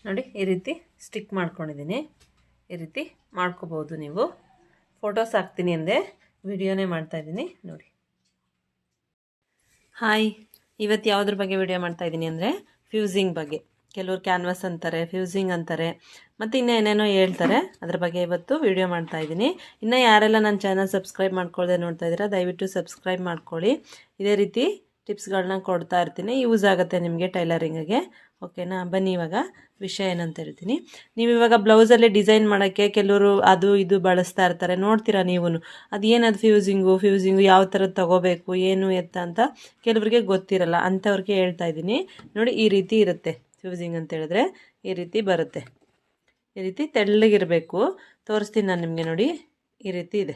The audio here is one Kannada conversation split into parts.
ನೋಡಿ ಈ ರೀತಿ ಸ್ಟಿಕ್ ಮಾಡ್ಕೊಂಡಿದ್ದೀನಿ. ಈ ರೀತಿ ಮಾಡ್ಕೋಬೋದು ನೀವು. ಫೋಟೋಸ್ ಹಾಕ್ತೀನಿ ಅಂದೆ, ವಿಡಿಯೋನೇ ಮಾಡ್ತಾಯಿದ್ದೀನಿ ನೋಡಿ. ಹಾಯ್, ಇವತ್ತು ಯಾವುದ್ರ ಬಗ್ಗೆ ವಿಡಿಯೋ ಮಾಡ್ತಾಯಿದ್ದೀನಿ ಅಂದರೆ ಫ್ಯೂಸಿಂಗ್ ಬಗ್ಗೆ. ಕೆಲವರು ಕ್ಯಾನ್ವಾಸ್ ಅಂತಾರೆ, ಫ್ಯೂಸಿಂಗ್ ಅಂತಾರೆ, ಮತ್ತು ಇನ್ನೂ ಏನೇನೋ ಹೇಳ್ತಾರೆ. ಅದ್ರ ಬಗ್ಗೆ ಇವತ್ತು ವಿಡಿಯೋ ಮಾಡ್ತಾಯಿದ್ದೀನಿ. ಇನ್ನು ಯಾರೆಲ್ಲ ನನ್ನ ಚಾನಲ್ ಸಬ್ಸ್ಕ್ರೈಬ್ ಮಾಡ್ಕೊಳ್ಳದೆ ನೋಡ್ತಾ ಇದ್ದೀರಾ, ದಯವಿಟ್ಟು ಸಬ್ಸ್ಕ್ರೈಬ್ ಮಾಡ್ಕೊಳ್ಳಿ. ಇದೇ ರೀತಿ ಟಿಪ್ಸ್ಗಳನ್ನ ಕೊಡ್ತಾ ಇರ್ತೀನಿ, ಯೂಸ್ ಆಗುತ್ತೆ ನಿಮಗೆ ಟೈಲರಿಂಗಿಗೆ. ಓಕೆನಾ? ಬನ್ನಿ ಇವಾಗ ವಿಷಯ ಏನಂತ ಹೇಳ್ತೀನಿ. ನೀವು ಇವಾಗ ಬ್ಲೌಸಲ್ಲಿ ಡಿಸೈನ್ ಮಾಡೋಕ್ಕೆ ಕೆಲವರು ಅದು ಇದು ಬಳಸ್ತಾ ಇರ್ತಾರೆ, ನೋಡ್ತೀರಾ ನೀವು. ಅದು ಏನದು ಫ್ಯೂಸಿಂಗು ಯಾವ ಥರದ್ದು ತೊಗೋಬೇಕು, ಏನು ಎತ್ತ ಅಂತ ಕೆಲವರಿಗೆ ಗೊತ್ತಿರಲ್ಲ. ಅಂಥವ್ರಿಗೆ ಹೇಳ್ತಾ ಇದ್ದೀನಿ ನೋಡಿ. ಈ ರೀತಿ ಇರುತ್ತೆ ಫ್ಯೂಸಿಂಗ್ ಅಂತ ಹೇಳಿದ್ರೆ. ಈ ರೀತಿ ಬರುತ್ತೆ, ಈ ರೀತಿ ತೆಳ್ಳಗಿರಬೇಕು. ತೋರಿಸ್ತೀನಿ ನಾನು ನಿಮಗೆ ನೋಡಿ. ಈ ರೀತಿ ಇದೆ,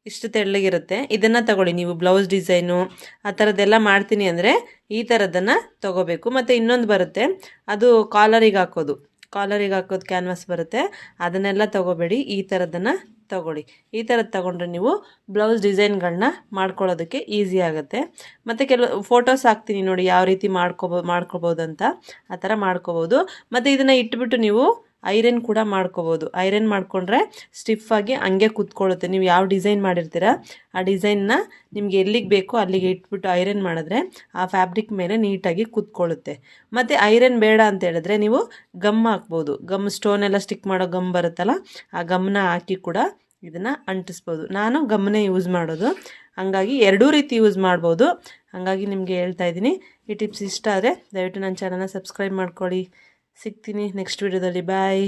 ಇಷ್ಟು ತೆಳ್ಳಗಿರುತ್ತೆ. ಇದನ್ನು ತಗೊಳ್ಳಿ ನೀವು. ಬ್ಲೌಸ್ ಡಿಸೈನು ಆ ಥರದ್ದೆಲ್ಲ ಮಾಡ್ತೀನಿ ಅಂದರೆ ಈ ಥರದ್ದನ್ನು ತೊಗೋಬೇಕು. ಮತ್ತು ಇನ್ನೊಂದು ಬರುತ್ತೆ, ಅದು ಕಾಲರಿಗೆ ಹಾಕೋದು ಕ್ಯಾನ್ವಾಸ್ ಬರುತ್ತೆ. ಅದನ್ನೆಲ್ಲ ತೊಗೋಬೇಡಿ, ಈ ಥರದ್ದನ್ನು ತೊಗೊಳ್ಳಿ. ಈ ಥರದ್ದು ತೊಗೊಂಡ್ರೆ ನೀವು ಬ್ಲೌಸ್ ಡಿಸೈನ್ಗಳನ್ನ ಮಾಡ್ಕೊಳ್ಳೋದಕ್ಕೆ ಈಸಿ ಆಗುತ್ತೆ. ಮತ್ತು ಕೆಲವು ಫೋಟೋಸ್ ಹಾಕ್ತೀನಿ ನೋಡಿ, ಯಾವ ರೀತಿ ಮಾಡ್ಕೋಬೋದು ಅಂತ. ಆ ಥರ ಮಾಡ್ಕೋಬೋದು. ಮತ್ತು ಇದನ್ನು ಇಟ್ಬಿಟ್ಟು ನೀವು ಐರನ್ ಕೂಡ ಮಾಡ್ಕೋಬೋದು. ಐರನ್ ಮಾಡಿಕೊಂಡ್ರೆ ಸ್ಟಿಫಾಗಿ ಹಂಗೆ ಕೂತ್ಕೊಳ್ಳುತ್ತೆ. ನೀವು ಯಾವ ಡಿಸೈನ್ ಮಾಡಿರ್ತೀರ ಆ ಡಿಸೈನ್ನ ನಿಮ್ಗೆ ಎಲ್ಲಿಗೆ ಬೇಕೋ ಅಲ್ಲಿಗೆ ಇಟ್ಬಿಟ್ಟು ಐರನ್ ಮಾಡಿದ್ರೆ ಆ ಫ್ಯಾಬ್ರಿಕ್ ಮೇಲೆ ನೀಟಾಗಿ ಕೂತ್ಕೊಳ್ಳುತ್ತೆ. ಮತ್ತು ಐರನ್ ಬೇಡ ಅಂತ ಹೇಳಿದ್ರೆ ನೀವು ಗಮ್ ಹಾಕ್ಬೋದು. ಸ್ಟೋನ್ ಎಲ್ಲ ಸ್ಟಿಕ್ ಮಾಡೋ ಗಮ್ ಬರುತ್ತಲ್ಲ, ಆ ಗಮ್ನ ಹಾಕಿ ಕೂಡ ಇದನ್ನು ಅಂಟಿಸ್ಬೋದು. ನಾನು ಗಮ್ನೇ ಯೂಸ್ ಮಾಡೋದು, ಹಾಗಾಗಿ ಎರಡೂ ರೀತಿ ಯೂಸ್ ಮಾಡ್ಬೋದು. ಹಾಗಾಗಿ ನಿಮಗೆ ಹೇಳ್ತಾ ಇದ್ದೀನಿ. ಈ ಟಿಪ್ಸ್ ಇಷ್ಟ ಆದರೆ ದಯವಿಟ್ಟು ನನ್ನ ಚಾನಲ್ನ ಸಬ್ಸ್ಕ್ರೈಬ್ ಮಾಡ್ಕೊಳ್ಳಿ. ಸಿಗ್ತೀನಿ ನೆಕ್ಸ್ಟ್ ವಿಡಿಯೋದಲ್ಲಿ. ಬಾಯ್.